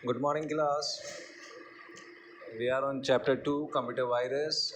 Good morning, class. We are on chapter 2, computer virus.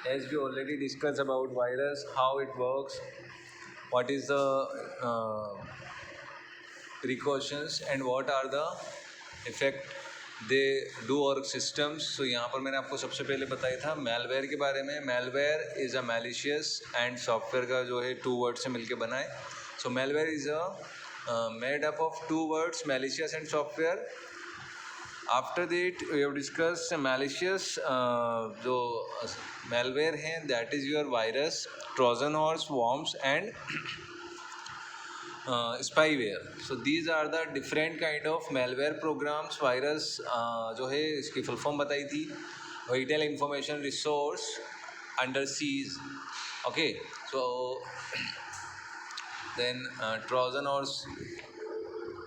As we already discussed about virus, how it works, what is the precautions and what are the effect they do our systems. So यहाँ पर मैंने आपको सबसे पहले बताया था malware के बारे में. Malware is a malicious and software का जो है 2 words से मिलके बना है. So malware is a made up of 2 words, malicious and software. After that we have discuss malicious जो malware हैं that is your virus, Trojan horse, worms and spyware. So these are the different kind of malware programs. Virus जो है इसकी full form बताई थी, vital information resource under siege. Okay, so then trojan horse,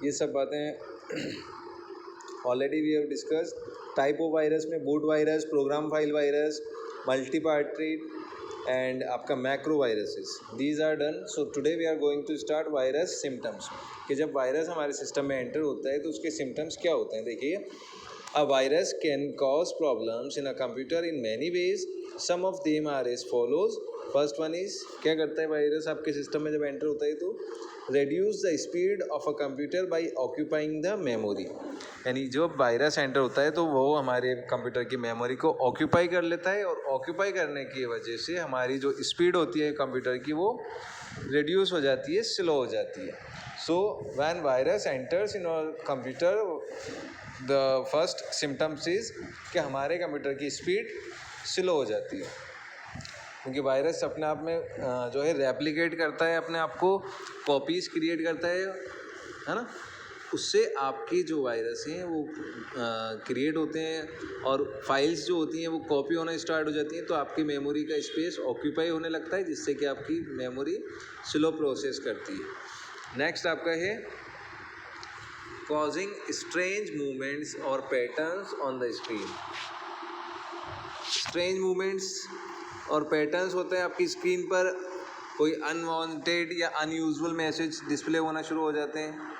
ये सब बातें already we have discuss. Type of virus में boot virus, program file virus, multipartite and आपका macro viruses, these are done. So today we are going to start virus symptoms. कि जब virus हमारे system में enter होता है तो उसके सिम्टम्स क्या होते हैं. देखिए, a virus can cause problems in a computer in many ways. Some of them are as follows. First one is, क्या करता है वायरस आपके सिस्टम में जब एंटर होता है तो reduce the speed of a computer by occupying the memory. यानी जो वायरस एंटर होता है तो वो हमारे कंप्यूटर की मेमोरी को ऑक्यूपाई कर लेता है और ऑक्यूपाई करने की वजह से हमारी जो स्पीड होती है कंप्यूटर की वो रिड्यूस हो जाती है, स्लो हो जाती है. So when virus enters in our computer, the first symptoms is कि हमारे कंप्यूटर की स्पीड स्लो हो जाती है, क्योंकि वायरस अपने आप में जो है रेप्लिकेट करता है, अपने आप को कॉपीज़ क्रिएट करता है ना. उससे आपकी जो वायरस हैं वो क्रिएट होते हैं और फाइल्स जो होती हैं वो कॉपी होना स्टार्ट हो जाती हैं, तो आपकी मेमोरी का स्पेस ऑक्यूपाई होने लगता है, जिससे कि आपकी मेमोरी स्लो प्रोसेस करती है. नेक्स्ट आपका है कॉजिंग स्ट्रेंज मूवमेंट्स और patterns on the screen. Strange movements और पैटर्न्स होते हैं आपकी स्क्रीन पर, कोई अनवांटेड या अनयूजुअल मैसेज डिस्प्ले होना शुरू हो जाते हैं.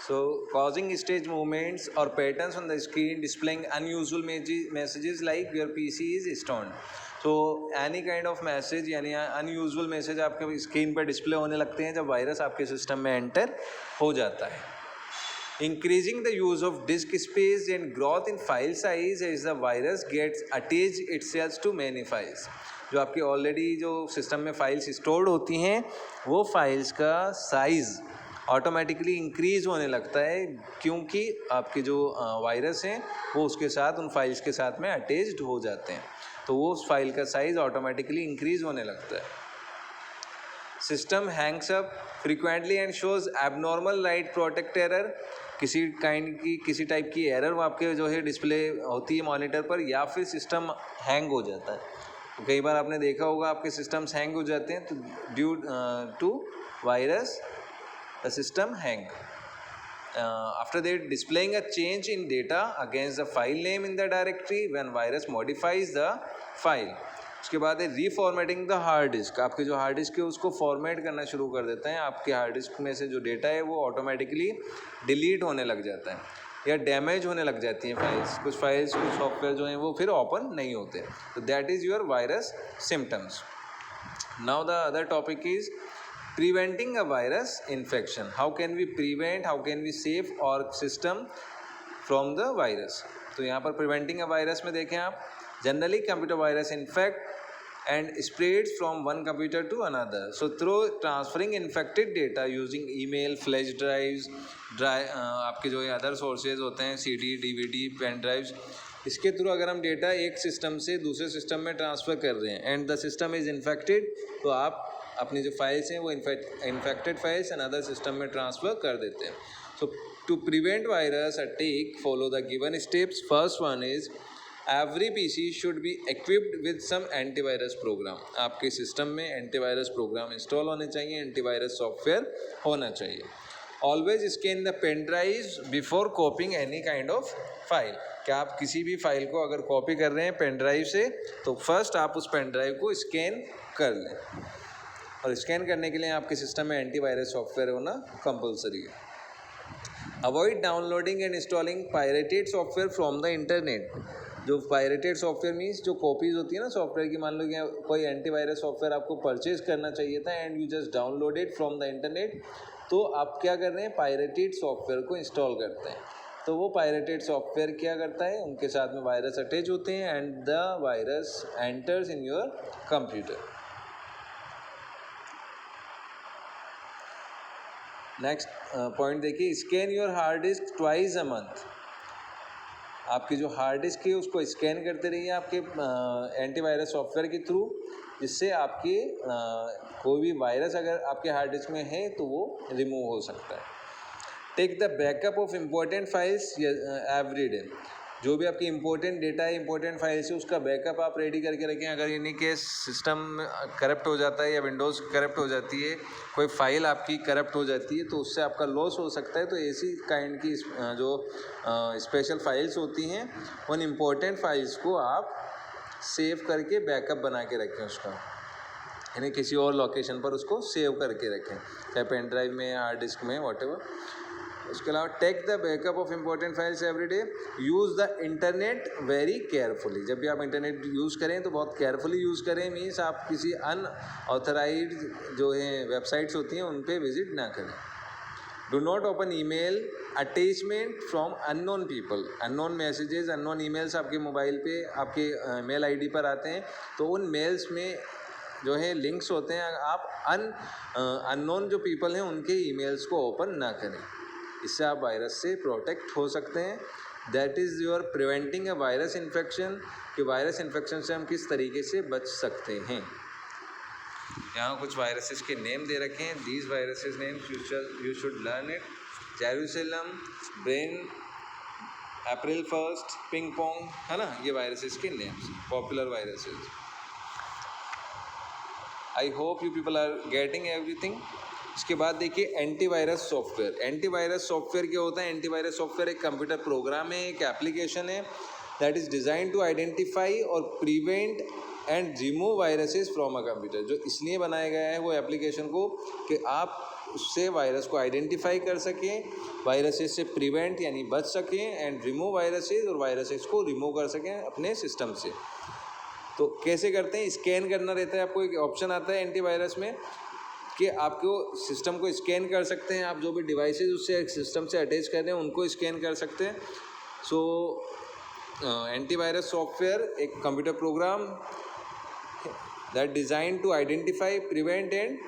सो कॉजिंग स्ट्रेंज मूवमेंट्स और patterns on the screen, displaying unusual messages like your PC is stoned. So any kind of message यानी अनयूजुअल मैसेज आपके स्क्रीन पर डिस्प्ले होने लगते हैं जब वायरस आपके सिस्टम में एंटर हो जाता है. Increasing the use of disk space and growth in file size as the virus gets attached itself to many files. जो आपकी ऑलरेडी जो सिस्टम में फाइल्स स्टोर्ड होती हैं वो फाइल्स का साइज़ ऑटोमेटिकली इंक्रीज़ होने लगता है, क्योंकि आपके जो वायरस हैं वो उसके साथ उन फाइल्स के साथ में अटैच्ड हो जाते हैं, तो वो उस फाइल का साइज़ ऑटोमेटिकली इंक्रीज़ होने लगता है. System Hanks up frequently and shows abnormal light protect error. किसी टाइप की एरर आपके जो है डिस्प्ले होती है मॉनिटर पर, या फिर सिस्टम हैंग हो जाता है. तो कई बार आपने देखा होगा आपके सिस्टम्स हैंग हो जाते हैं, तो due to virus the system hang. After that displaying a change in data against the file name in the directory when virus modifies the file. उसके बाद है रीफॉर्मेटिंग द हार्ड डिस्क. आपके जो हार्ड डिस्क है उसको फॉर्मेट करना शुरू कर देते हैं. आपके हार्ड डिस्क में से जो डेटा है वो ऑटोमेटिकली डिलीट होने लग जाता है या डैमेज होने लग जाती हैं फाइल्स. कुछ सॉफ्टवेयर जो हैं वो फिर ओपन नहीं होते. तो that is your virus symptoms. Now the other topic is preventing a virus infection. How can we prevent, how can we save our system from the virus. तो यहाँ पर प्रिवेंटिंग अ वायरस में देखें आप, generally computer virus infect and spreads from one computer to another. So through transferring infected data using email, flash drives, आपके जो other sources होते हैं CD, DVD, पेन ड्राइव्स, इसके थ्रू अगर हम डेटा एक सिस्टम से दूसरे सिस्टम में ट्रांसफ़र कर रहे हैं and the system is infected, तो आप अपनी जो फाइल्स हैं वो इन्फेक्टेड फाइल्स अनदर सिस्टम में ट्रांसफ़र कर देते हैं. So to prevent virus attack follow the given steps. First one is every PC should be equipped with some antivirus program. आपके सिस्टम में एंटीवायरस प्रोग्राम इंस्टॉल होने चाहिए, एंटीवायरस सॉफ्टवेयर होना चाहिए. Always scan the pen drive before copying any kind of file. क्या आप किसी भी फाइल को अगर कॉपी कर रहे हैं पेन ड्राइव से, तो फर्स्ट आप उस पेन ड्राइव को स्कैन कर लें, और स्कैन करने के लिए आपके सिस्टम में एंटीवायरस सॉफ्टवेयर होना कंपलसरी है. Avoid downloading and installing pirated software from the internet. जो पायरेटेड सॉफ्टवेयर मीन्स जो कॉपीज़ होती है ना सॉफ्टवेयर की, मान लो कि कोई एंटीवायरस सॉफ्टवेयर आपको परचेज करना चाहिए था and you just downloaded from the internet, तो आप क्या कर रहे हैं, पायरेटेड सॉफ्टवेयर को इंस्टॉल करते हैं। तो वो पायरेटेड सॉफ्टवेयर क्या करता है, उनके साथ में वायरस अटैच होते हैं and the virus enters in your computer. Next point देखिए, scan your hard disk twice a month. आपकी जो हार्ड डिस्क है उसको स्कैन करते रहिए आपके एंटीवायरस सॉफ्टवेयर के थ्रू, जिससे आपके कोई भी वायरस अगर आपके हार्ड डिस्क में है तो वो रिमूव हो सकता है। Take the backup of important files every day. जो भी आपकी इंपॉर्टेंट डेटा है, इंपॉर्टेंट फाइल्स है, उसका बैकअप आप रेडी करके रखें। अगर यानी कि सिस्टम करप्ट हो जाता है या विंडोज़ करप्ट हो जाती है, कोई फाइल आपकी करप्ट हो जाती है, तो उससे आपका लॉस हो सकता है। तो ऐसी काइंड की जो स्पेशल फाइल्स होती हैं, उन इम्पोर्टेंट फाइल्स को आप सेव करके बैकअप बना के रखें उसका, यानी किसी और लोकेशन पर उसको सेव करके रखें, चाहे पेन ड्राइव में, हार्ड डिस्क में, वॉटेवर। उसके अलावा take the backup of important files every day. Use the internet very carefully. जब भी आप इंटरनेट यूज़ करें तो बहुत केयरफुली यूज़ करें, मीन्स आप किसी अनऑथराइज्ड जो है वेबसाइट्स होती हैं उन पर विजिट ना करें। Do not open email attachment from unknown people. Unknown messages, unknown emails आपके मोबाइल पे, आपके मेल आईडी पर आते हैं, तो उन मेल्स में जो है लिंक्स होते हैं, आप अननोन जो पीपल हैं उनके ईमेल्स को ओपन ना करें। इससे आप वायरस से प्रोटेक्ट हो सकते हैं। That is your preventing a virus infection, कि वायरस इन्फेक्शन से हम किस तरीके से बच सकते हैं। यहाँ कुछ वायरसेस के नेम दे रखे हैं। These viruses names you should learn it. Jerusalem, brain, April 1, ping pong, है ना, ये वायरसेस के names, popular viruses. I hope you people are getting everything. इसके बाद देखिए एंटीवायरस सॉफ्टवेयर। एंटीवायरस सॉफ्टवेयर क्या होता है? एंटीवायरस सॉफ्टवेयर एक कंप्यूटर प्रोग्राम है, एक एप्लीकेशन है that is design to identify और prevent and remove viruses from a computer. जो इसलिए बनाया गया है वो एप्लीकेशन को कि आप उससे वायरस को आइडेंटिफाई कर सकें, वायरसेस से प्रिवेंट यानी बच सकें, एंड रिमूव वायरसेस, और वायरसेस को रिमूव कर सकें अपने सिस्टम से। तो कैसे करते हैं? स्कैन करना रहता है। आपको एक ऑप्शन आता है एंटीवायरस में कि आपको सिस्टम को स्कैन कर सकते हैं। आप जो भी डिवाइसेस उससे सिस्टम से अटैच कर रहे हैं उनको स्कैन कर सकते हैं। सो एंटीवायरस सॉफ्टवेयर एक computer program that design to identify, prevent and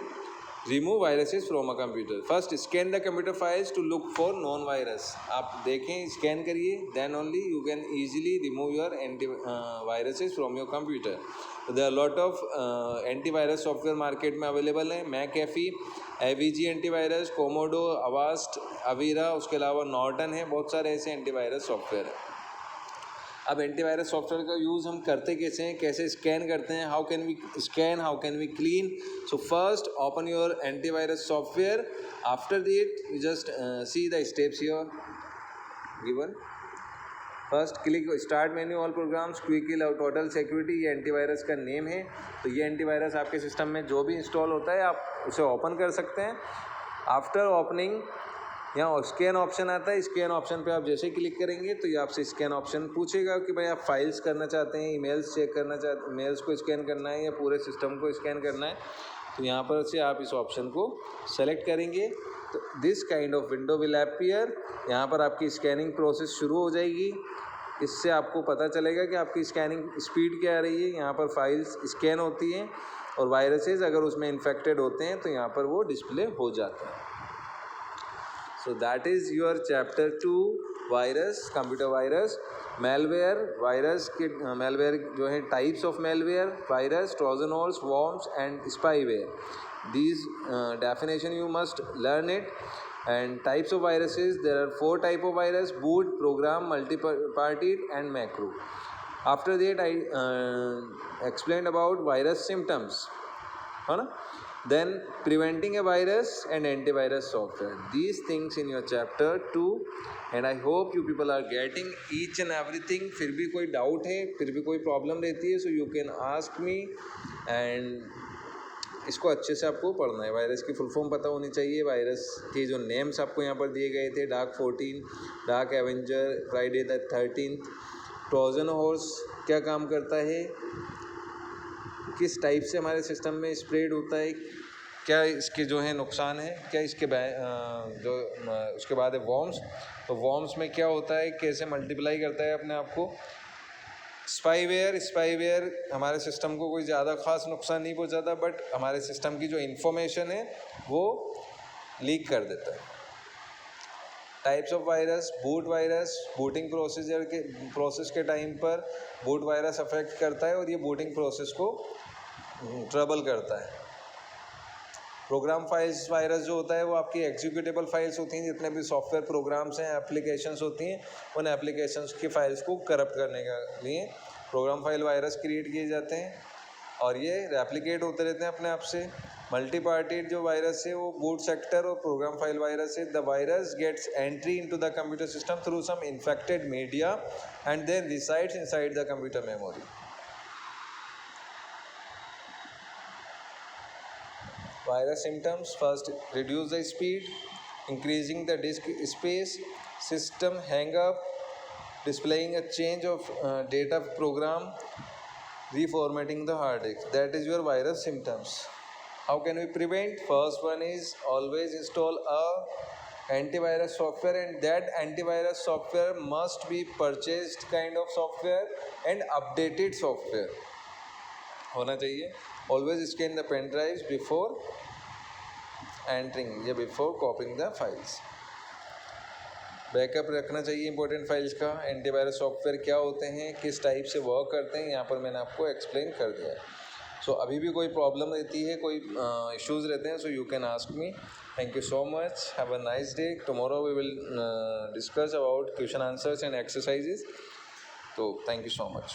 remove viruses from a computer. First scan the computer files to look for known virus. आप देखें, स्कैन करिए, then only you can easily remove your anti viruses from your computer. There are lot of antivirus software market में available है। McAfee, AVG antivirus, Comodo, Avast, Avira, उसके अलावा Norton है। बहुत सारे ऐसे एंटीवायरस सॉफ्टवेयर हैं। अब एंटीवायरस सॉफ्टवेयर का यूज़ हम करते कैसे हैं, कैसे स्कैन करते हैं, how can we scan, how can we clean. So first open your antivirus software. After that you just see the steps here given. First click start menu, all programs, quick heal और total security, ये antivirus का name है। तो ये antivirus आपके system में जो भी इंस्टॉल होता है आप उसे ओपन कर सकते हैं। आफ्टर ओपनिंग यहाँ स्कैन ऑप्शन आता है। स्कैन ऑप्शन पे आप जैसे क्लिक करेंगे तो ये आपसे स्कैन ऑप्शन पूछेगा कि भाई आप फाइल्स करना चाहते हैं, ईमेल्स चेक करना चाहते हैं, मेल्स को स्कैन करना है या पूरे सिस्टम को स्कैन करना है। तो यहाँ पर से आप इस ऑप्शन को सेलेक्ट करेंगे तो this kind of window will appear. यहाँ पर आपकी स्कैनिंग प्रोसेस शुरू हो जाएगी। इससे आपको पता चलेगा कि आपकी स्कैनिंग स्पीड क्या आ रही है। यहाँ पर फाइल्स स्कैन होती हैं और वायरसेस अगर उसमें इन्फेक्टेड होते हैं तो यहाँ पर वो डिस्प्ले हो जाता है। So that is your chapter 2 virus, computer virus. Malware, virus के मेलवेयर जो है types of malware, virus, Trojan horse, worms and spyware. These definition you must learn it. And types of viruses, there are 4 type of virus: boot, program, multi-party and macro. After that I explained about virus symptoms, है ना? Then preventing a virus and antivirus software. These things in your chapter 2 and I hope you people are getting each and everything. फिर भी कोई doubt है, फिर भी कोई problem रहती है, so you can ask me and इसको अच्छे से आपको पढ़ना है। वायरस की फुल फॉर्म पता होनी चाहिए। वायरस के जो नेम्स आपको यहाँ पर दिए गए थे, dark 14, dark Avenger, Friday the 13th, Trojan horse क्या काम करता है, किस टाइप से हमारे सिस्टम में स्प्रेड होता है, क्या इसके जो है नुकसान है, क्या इसके उसके बाद है वॉर्म्स। तो वॉर्म्स में क्या होता है, कैसे मल्टीप्लाई करता है अपने आप को। स्पाईवेयर हमारे सिस्टम को कोई ज़्यादा खास नुकसान नहीं पहुंचाता, बट हमारे सिस्टम की जो इन्फॉर्मेशन है वो लीक कर देता है। Types of virus, boot virus, booting process के टाइम पर बूट वायरस अफेक्ट करता है और ये बूटिंग प्रोसेस को ट्रबल करता है। प्रोग्राम फाइल्स वायरस जो होता है वो आपकी एग्जीक्यूटेबल फाइल्स होती हैं, जितने भी सॉफ्टवेयर प्रोग्राम्स हैं, एप्लीकेशंस होती हैं, उन एप्लीकेशंस की फाइल्स को करप्ट करने के लिए प्रोग्राम फाइल वायरस क्रिएट किए जाते हैं और ये रेप्लिकेट होते रहते हैं अपने आप से। मल्टी पार्टेड जो वायरस है वो बूट सेक्टर और प्रोग्राम फाइल वायरस है। The virus gets entry into the computer system through some infected media and then resides inside the computer memory. Virus symptoms: first, reduce the speed, increasing the disk space, system hang up, displaying a change of data program, reformatting the hard disk. That is your virus symptoms. How can we prevent? First one is always install a antivirus software, and that antivirus software must be purchased kind of software and updated software होना चाहिए। Always scan the pen drives before entering या before copying the files। Backup रखना चाहिए important files का। Antivirus software क्या होते हैं, किस टाइप से वर्क करते हैं, यहाँ पर मैंने आपको एक्सप्लेन कर दिया है। सो अभी भी कोई प्रॉब्लम रहती है, कोई इश्यूज़ रहते हैं, so you can ask me. Thank you so much, have a nice day. Tomorrow we will discuss about question answers and exercises. तो थैंक यू सो मच।